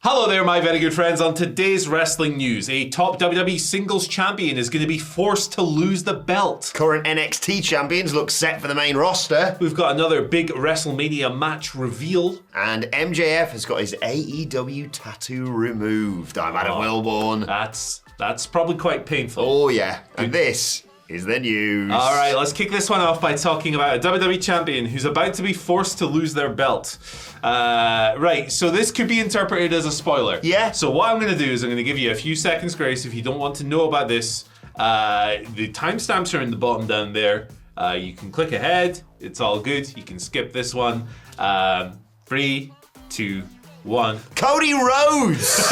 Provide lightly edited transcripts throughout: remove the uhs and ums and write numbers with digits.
Hello there, my very good friends. On today's wrestling news, a top WWE singles champion is going to be forced to lose the belt. Current NXT champions look set for the main roster. We've got another big WrestleMania match reveal. And MJF has got his AEW tattoo removed. I'm Adam Wilborn. That's probably quite painful. Oh yeah, and this is the news. All right, let's kick this one off by talking about a WWE champion who's about to be forced to lose their belt. Right, so this could be interpreted as a spoiler. Yeah. So what I'm going to do is I'm going to give you a few seconds grace if you don't want to know about this. The timestamps are in the bottom down there. You can click ahead. It's all good. You can skip this one. 3, 2, 1. Cody Rhodes!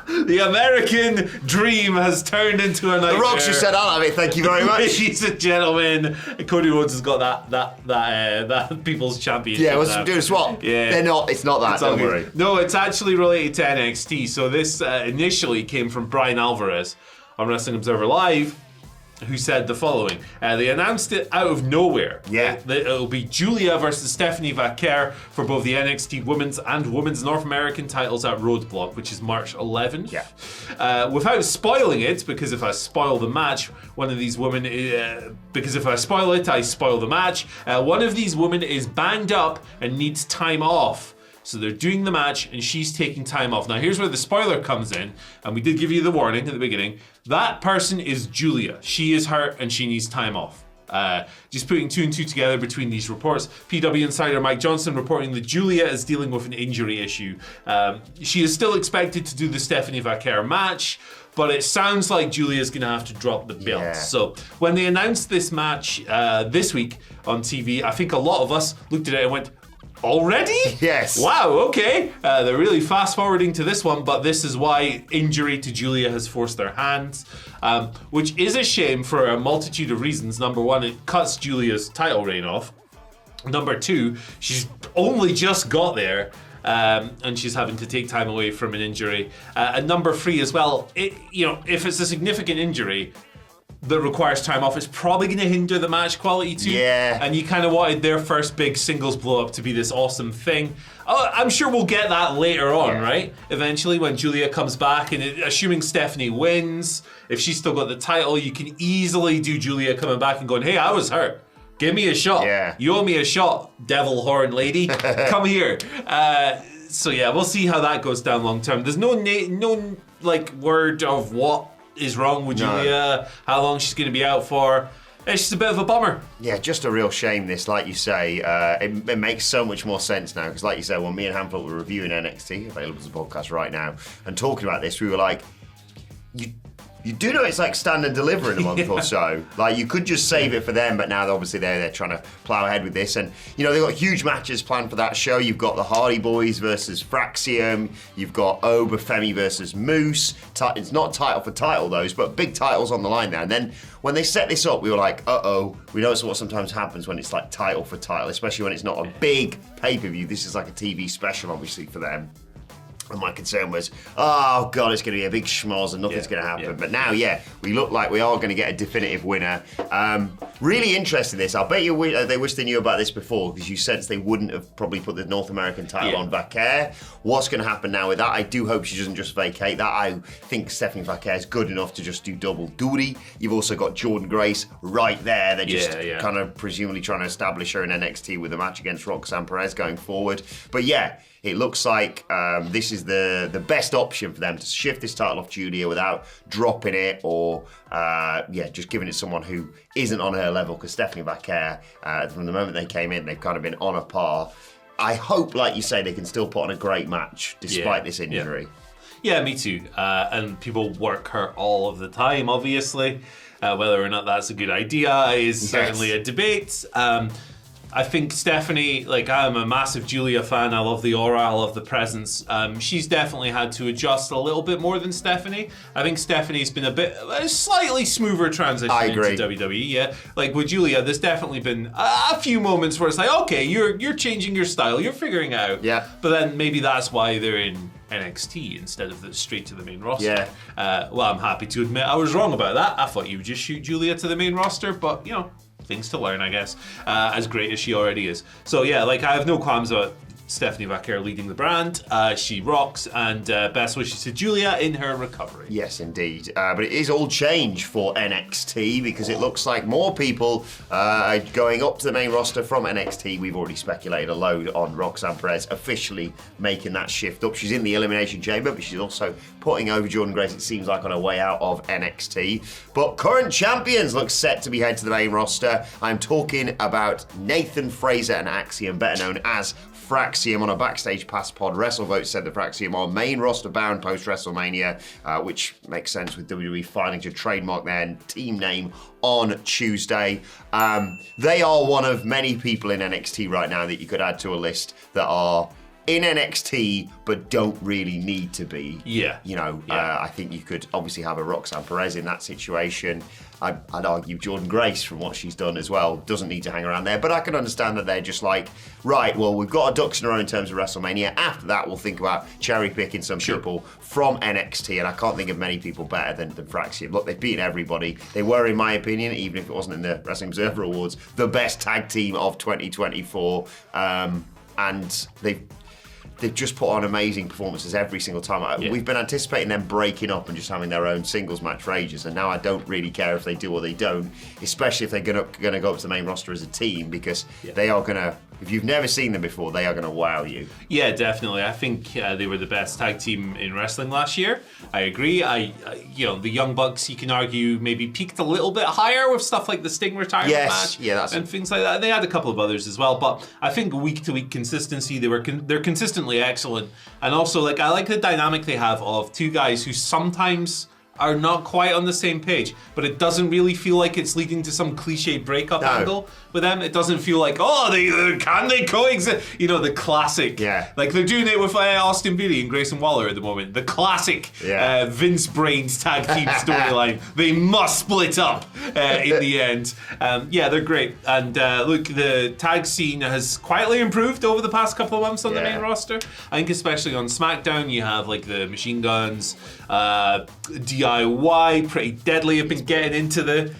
The American dream has turned into a nightmare. The Rock's just said, I'll have it, thank you very much. Ladies and gentlemen, Cody Rhodes has got that People's Championship. Yeah, we're doing a swap. Yeah. It's not that, don't worry. No, it's actually related to NXT. So this initially came from Brian Alvarez on Wrestling Observer Live, who said the following. They announced it out of nowhere. Yeah. It'll be Julia versus Stephanie Vaquer for both the NXT Women's and Women's North American titles at Roadblock, which is March 11th. Yeah. Without spoiling it, because if I spoil the match, one of these women, because if I spoil it, I spoil the match. One of these women is banged up and needs time off. So they're doing the match and she's taking time off. Now here's where the spoiler comes in, and we did give you the warning at the beginning. That person is Julia. She is hurt and she needs time off. Just putting 2 and 2 together between these reports. PW insider Mike Johnson reporting that Julia is dealing with an injury issue. She is still expected to do the Stephanie Vaquer match, but it sounds like Julia's going to have to drop the belt. Yeah. So when they announced this match this week on TV, I think a lot of us looked at it and went, already? Yes. Wow, okay. They're really fast forwarding to this one, but this is why injury to Julia has forced their hands, which is a shame for a multitude of reasons. Number one, it cuts Julia's title reign off. Number two, she's only just got there, and she's having to take time away from an injury. And number three as well, if it's a significant injury that requires time off, it's probably going to hinder the match quality too. Yeah. And you kind of wanted their first big singles blow up to be this awesome thing. I'm sure we'll get that later on, right? Eventually when Julia comes back, and assuming Stephanie wins, if she's still got the title, you can easily do Julia coming back and going, hey, I was hurt. Give me a shot. Yeah. You owe me a shot, devil horn lady. Come here. So yeah, we'll see how that goes down long term. There's no word of what is wrong with Julia, how long she's going to be out for. It's just a bit of a bummer. Yeah, just a real shame this, like you say. It makes so much more sense now, because like you said, when me and Hamlet were reviewing NXT, available as a podcast right now, and talking about this, we were like, you do know it's like Stand and Deliver in a month or so. Like, you could just save it for them, but now obviously they're trying to plow ahead with this. And, they've got huge matches planned for that show. You've got the Hardy Boys versus Fraxium. You've got Obafemi versus Moose. It's not title for title, those, but big titles on the line there. And then when they set this up, we were like, uh-oh. We know it's what sometimes happens when it's like title for title, especially when it's not a big pay-per-view. This is like a TV special, obviously, for them. And my concern was, oh God, it's going to be a big schmoz and nothing's going to happen. Yeah. But now, we look like we are going to get a definitive winner. Really interesting this. I'll bet you they wish they knew about this before, because you sense they wouldn't have probably put the North American title on Vaquer. What's going to happen now with that? I do hope she doesn't just vacate that. I think Stephanie Vaquer is good enough to just do double duty. You've also got Jordan Grace right there. They're just kind of presumably trying to establish her in NXT with a match against Roxanne Perez going forward. But it looks like this is the best option for them to shift this title off Julia without dropping it or just giving it to someone who isn't on her level, because Stephanie Vaquer, from the moment they came in, they've kind of been on a par. I hope, like you say, they can still put on a great match despite this injury. Yeah, me too. And people work her all of the time, obviously. Whether or not that's a good idea is certainly a debate. I think Stephanie, I'm a massive Julia fan. I love the aura, I love the presence. She's definitely had to adjust a little bit more than Stephanie. I think Stephanie's been a slightly smoother transition into WWE. Yeah, like with Julia, there's definitely been a few moments where it's like, okay, you're changing your style, you're figuring it out. Yeah. But then maybe that's why they're in NXT instead of straight to the main roster. Yeah. Well, I'm happy to admit I was wrong about that. I thought you would just shoot Julia to the main roster, but things to learn, I guess, as great as she already is. So I have no qualms about Stephanie Vaquer leading the brand. She rocks, and best wishes to Julia in her recovery. Yes, indeed. But it is all change for NXT because it looks like more people are going up to the main roster from NXT. We've already speculated a load on Roxanne Perez officially making that shift up. She's in the Elimination Chamber, but she's also putting over Jordynne Grace, it seems like, on her way out of NXT. But current champions look set to be head to the main roster. I'm talking about Nathan Fraser and Axiom, better known as Fraxium. On a Backstage Pass pod, WrestleVote said that Fraxium are main roster bound post WrestleMania, which makes sense with WWE filing to trademark their team name on Tuesday. They are one of many people in NXT right now that you could add to a list that are in NXT but don't really need to be. Yeah. I think you could obviously have a Roxanne Perez in that situation. I'd argue Jordynne Grace, from what she's done as well, doesn't need to hang around there. But I can understand that they're just like, right, well, we've got our ducks in a row in terms of WrestleMania. After that, we'll think about cherry picking some people from NXT. And I can't think of many people better than Fraxium. Look, they've beaten everybody. They were, in my opinion, even if it wasn't in the Wrestling Observer Awards, the best tag team of 2024. And they've just put on amazing performances every single time. Yeah. We've been anticipating them breaking up and just having their own singles match for ages, and now I don't really care if they do or they don't, especially if they're going to go up to the main roster as a team, because they are going to, if you've never seen them before, they are going to wow you. Yeah, definitely. I think they were the best tag team in wrestling last year. I agree. The Young Bucks, you can argue, maybe peaked a little bit higher with stuff like the Sting retirement match and things like that. They had a couple of others as well, but I think week to week consistency, they're consistently excellent. And also, I like the dynamic they have of two guys who sometimes are not quite on the same page, but it doesn't really feel like it's leading to some cliche breakup angle with them. It doesn't feel like, can they coexist? The classic. Yeah. Like they're doing it with Austin Theory and Grayson Waller at the moment. The classic Vince Brains tag team storyline. They must split up in the end. They're great. And look, the tag scene has quietly improved over the past couple of months on the main roster. I think especially on SmackDown, you have the Machine Guns, DIY, Pretty Deadly have been getting into the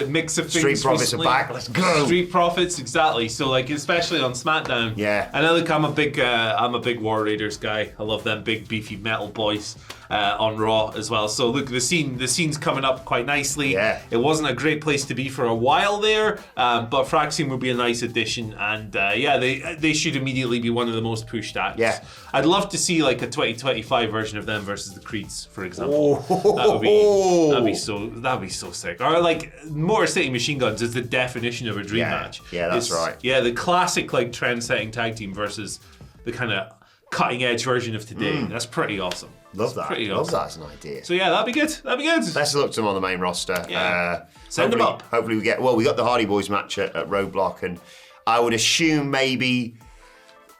mix of things. Street Profits recently. are back. Let's go. Street Profits, exactly. So especially on SmackDown. Yeah. And I'm a big War Raiders guy. I love them big beefy metal boys on Raw as well. So look, the scene's coming up quite nicely. Yeah. It wasn't a great place to be for a while there, but Fraxium will be a nice addition, and they should immediately be one of the most pushed acts. Yeah. I'd love to see a 2025 version of them versus the Creeds, for example. That'd be so sick. Or Motor City Machine Guns is the definition of a dream match. Yeah, that's right. Yeah, the classic trend-setting tag team versus the kind of cutting edge version of today. That's pretty awesome. Love that. Love that as an idea. So that'd be good. Best of luck to them on the main roster. Yeah. Send them up. Hopefully we got the Hardy Boys match at Roadblock, and I would assume maybe,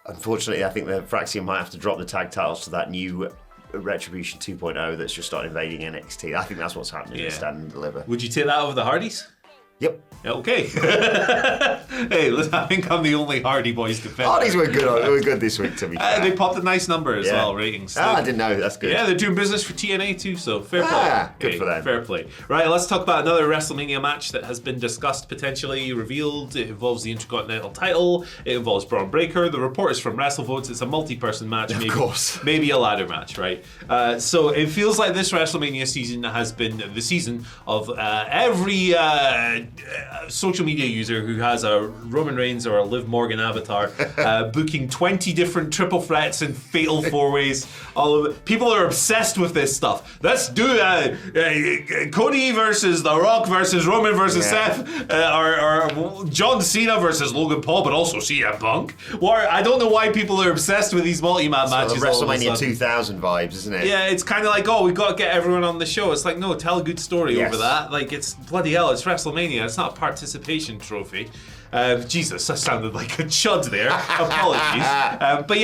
unfortunately, I think the Fraxium might have to drop the tag titles to that new Retribution 2.0 that's just started invading NXT. I think that's what's happening in Stand and Deliver. Would you take that over the Hardys? Yep. Okay. Hey, listen, I think I'm the only Hardy Boys defender. Hardys were good. They were good this week, to be fair. They popped a nice number as well, ratings. I didn't know. That's good. Yeah, they're doing business for TNA too, so fair play. Good for them. Fair play. Right, let's talk about another WrestleMania match that has been discussed, potentially revealed. It involves the Intercontinental title. It involves Braun Breaker. The report is from WrestleVotes. It's a multi-person match. Of course. Maybe a ladder match, right? So it feels like this WrestleMania season has been the season of every social media user who has a Roman Reigns or a Liv Morgan avatar booking 20 different triple threats and fatal four-ways. All of it. People are obsessed with this stuff. Let's do Cody versus The Rock versus Roman versus Seth, or John Cena versus Logan Paul, but also CM Punk. I don't know why people are obsessed with these multi-man matches. WrestleMania 2000 vibes, isn't it? Yeah, it's kind of like, we've got to get everyone on the show. It's like, no, tell a good story over that. It's bloody hell, it's WrestleMania. It's not a participation trophy. Jesus, that sounded like a chud there. Apologies. But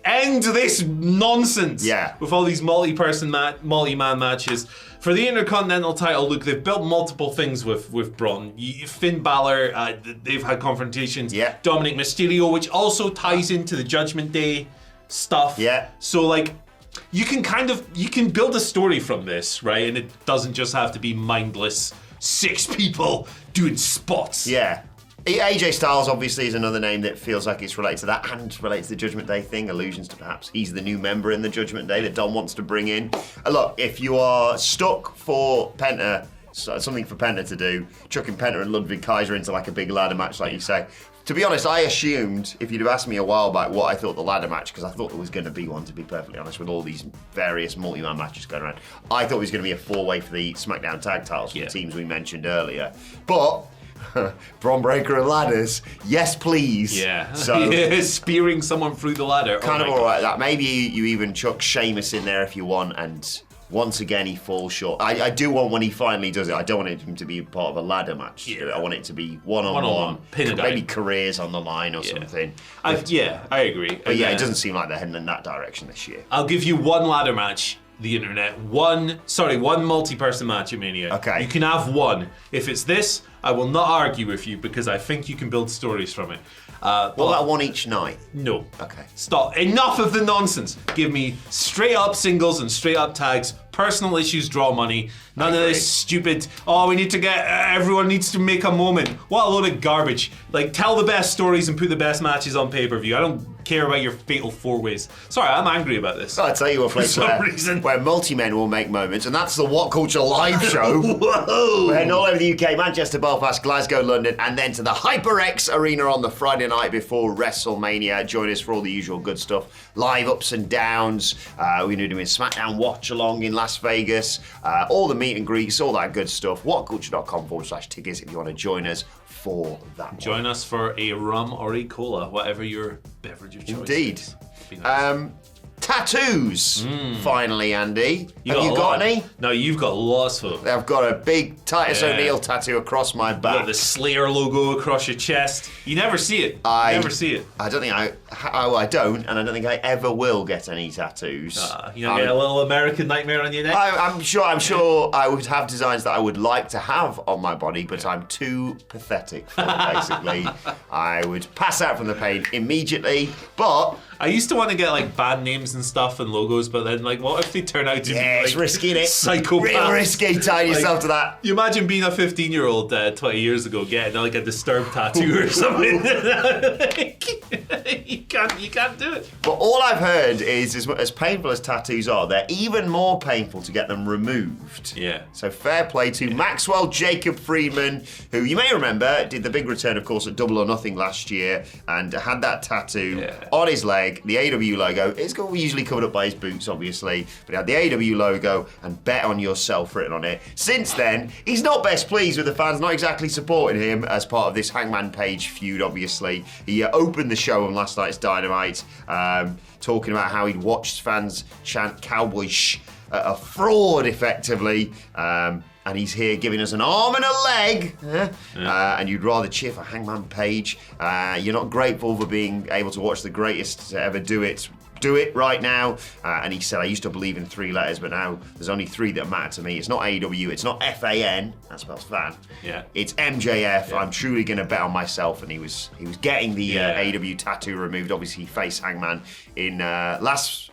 end this nonsense with all these multi-man matches. For the Intercontinental title, look, they've built multiple things with Braun. Finn Balor, they've had confrontations. Yeah. Dominic Mysterio, which also ties into the Judgment Day stuff. Yeah. So, you can build a story from this, right? And it doesn't just have to be mindless 6 people doing spots. Yeah. AJ Styles obviously is another name that feels like it's related to that and related to the Judgment Day thing, allusions to perhaps he's the new member in the Judgment Day that Don wants to bring in. Look, if you are stuck for Penta, something for Penta to do, chucking Penta and Ludwig Kaiser into like a big ladder match like you say. To be honest, I assumed, if you'd have asked me a while back what I thought the ladder match, because I thought there was going to be one, to be perfectly honest, with all these various multi-man matches going around, I thought it was going to be a 4-way for the SmackDown tag titles for the teams we mentioned earlier. But Braun Breaker and ladders, yes please. Yeah. So spearing someone through the ladder. Kind of alright that. Maybe you even chuck Sheamus in there if you want, and once again he falls short. I do want when he finally does it, I don't want him to be part of a ladder match. Yeah. I want it to be one-on-one. Maybe careers on the line or something. I agree. But it doesn't seem like they're heading in that direction this year. I'll give you one ladder match, the internet. One multi-person match at Mania. Okay. You can have one. If it's this, I will not argue with you because I think you can build stories from it. Well, that one each night? No. Okay. Stop. Enough of the nonsense. Give me straight up singles and straight up tags. Personal issues draw money. None of this stupid, we need to get, everyone needs to make a moment. What a load of garbage. Like, tell the best stories and put the best matches on pay-per-view. I don't care about your fatal 4-ways. Sorry, I'm angry about this. I'll tell you a place where multi-men will make moments, and that's the WhatCulture live show. Whoa! We're heading all over the UK, Manchester, Belfast, Glasgow, London, and then to the HyperX Arena on the Friday night before WrestleMania. Join us for all the usual good stuff. Live ups and downs. We're going to be doing SmackDown Watch Along in Las Vegas. All the meet and greets, all that good stuff. WhatCulture.com/tickets if you want to join us for that. Join us for a rum or a cola, whatever your beverage of choice. Indeed. Be nice. Tattoos, finally, Andy. Have you got any? No, you've got lots of them. I've got a big Titus O'Neil tattoo across my back. You got the Slayer logo across your chest. You never see it. Never see it. I don't think I don't, and I don't think I ever will get any tattoos. You don't get a little American Nightmare on your neck? I'm sure I would have designs that I would like to have on my body, but I'm too pathetic for it, basically. I would pass out from the pain immediately, but I used to want to get like band names and stuff and logos, but then like, what if they turn out to be like, it's risky, isn't it? Psychopaths? Real risky tying yourself to that. You imagine being a 15-year-old 20 years ago getting like a Disturbed tattoo or something. you can't do it. But all I've heard is, as painful as tattoos are, they're even more painful to get them removed. Yeah. So fair play to Maxwell Jacob Friedman, who you may remember did the big return, of course, at Double or Nothing last year, and had that tattoo on his leg. The AEW logo. It's usually covered up by his boots, obviously, but it had the AEW logo and Bet on Yourself written on it. Since then, he's not best pleased with the fans, not exactly supporting him as part of this Hangman Page feud, obviously. He opened the show on last night's Dynamite, talking about how he'd watched fans chant Cowboy Shh, a fraud, effectively. And he's here giving us an arm and a leg, and you'd rather cheer for Hangman Page. You're not grateful for being able to watch the greatest to ever do it right now. And he said, I used to believe in 3 letters, but now there's only 3 that matter to me. It's not AEW, it's not FAN, that spells fan. Yeah. It's MJF. I'm truly going to bet on myself. And he was getting the AEW tattoo removed. Obviously, he faced Hangman in Los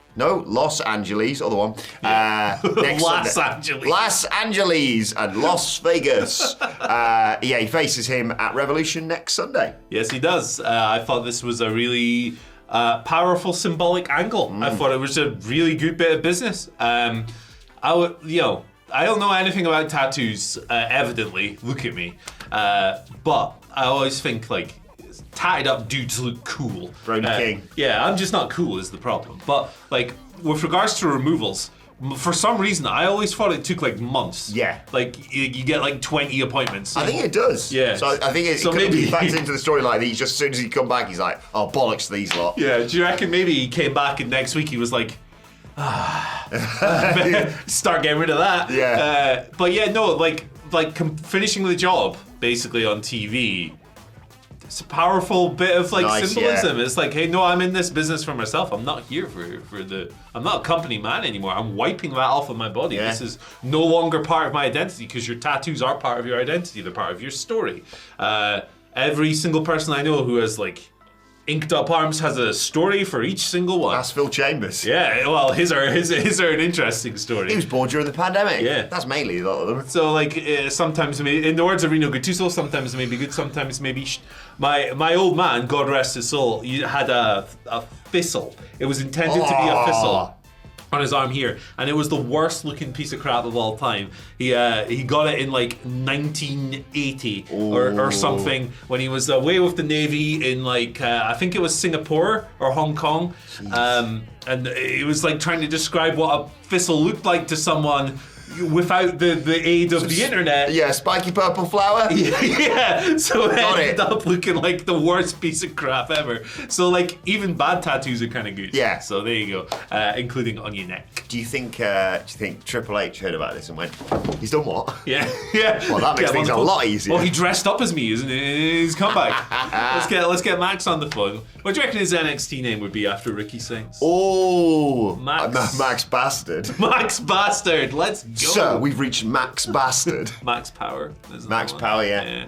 Angeles, other one. Los Angeles and Las Vegas. He faces him at Revolution next Sunday. Yes, he does. I thought this was a really powerful symbolic angle. I thought it was a really good bit of business. I don't know anything about tattoos, evidently. Look at me. But I always think, like, tatted up dudes look cool. Brody King. Yeah, I'm just not cool is the problem. But like with regards to removals, for some reason I always thought it took like months. Yeah. Like you get like 20 appointments. I think it does. Yeah. So I think it could be backed into the story like these. Just as soon as he come back, he's like, oh bollocks to these lot. Yeah. Do you reckon maybe he came back and next week he was like, start getting rid of that. Yeah. But yeah, no, like finishing the job basically on TV. It's a powerful bit of like symbolism. Yeah. It's like, hey, no, I'm in this business for myself. I'm not here I'm not a company man anymore. I'm wiping that off of my body. Yeah. This is no longer part of my identity because your tattoos are part of your identity. They're part of your story. Every single person I know who has like Inked Up Arms has a story for each single one. That's Phil Chambers. Yeah, well, his are an interesting story. He was born during the pandemic. Yeah. That's mainly a lot of them. So, like, sometimes, in the words of Reno Gattuso, sometimes it may be good, sometimes maybe... My old man, God rest his soul, he had a thistle. It was intended to be a thistle on his arm here, and it was the worst looking piece of crap of all time. He got it in like 1980 or something when he was away with the Navy in like I think it was Singapore or Hong Kong, and he was like trying to describe what a thistle looked like to someone without the aid of the internet. Yeah, spiky purple flower. Yeah, so it ended up looking like the worst piece of crap ever. So like even bad tattoos are kind of good. Yeah. So there you go, including on your neck. Do you think Triple H heard about this and went, he's done what? Yeah. Well, that makes things a lot easier. Well, he dressed up as me, isn't it? His comeback. let's get Max on the phone. What do you reckon his NXT name would be after Ricky Sings? Oh, Max Bastard. Max Bastard. Let's go. Sir, we've reached Max Bastard. Max Power. Max Power, yeah.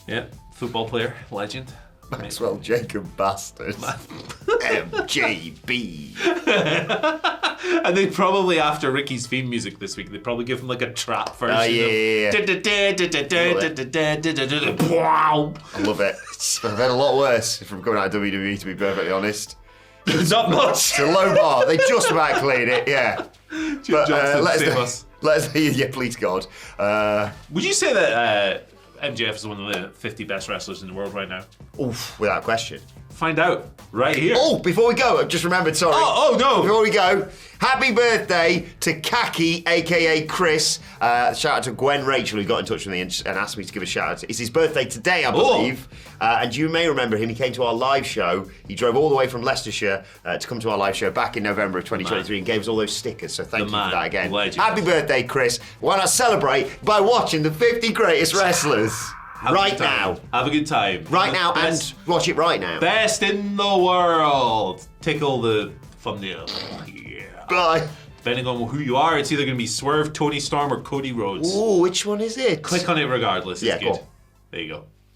Yeah. Football player, legend. Maxwell Jacob Bastard. MJB. And they probably, after Ricky's theme music this week, they probably give him like a trap version. I love it. I've had a lot worse from coming out of WWE, to be perfectly honest. Not much. It's a low bar. They just about cleared it, yeah. But yeah, please God. Would you say that MJF is one of the 50 best wrestlers in the world right now? Oof, without question. Find out right here. Oh, before we go, I've just remembered, sorry. Oh no. Before we go, happy birthday to Kaki, a.k.a. Chris. Shout out to Gwen Rachel, who got in touch with me and asked me to give a shout out. It's his birthday today, I believe. And you may remember him. He came to our live show. He drove all the way from Leicestershire to come to our live show back in November of 2023 and gave us all those stickers. So thank you for that again. Legend. Happy birthday, Chris. Why not celebrate by watching the 50 greatest wrestlers? Right now. Have a good time. Right now, and watch it right now. Best in the world. Tickle the thumbnail. Yeah. Bye. Depending on who you are, it's either going to be Swerve, Tony Storm, or Cody Rhodes. Ooh, which one is it? Click on it regardless. It's Yeah, good. cool. There you go.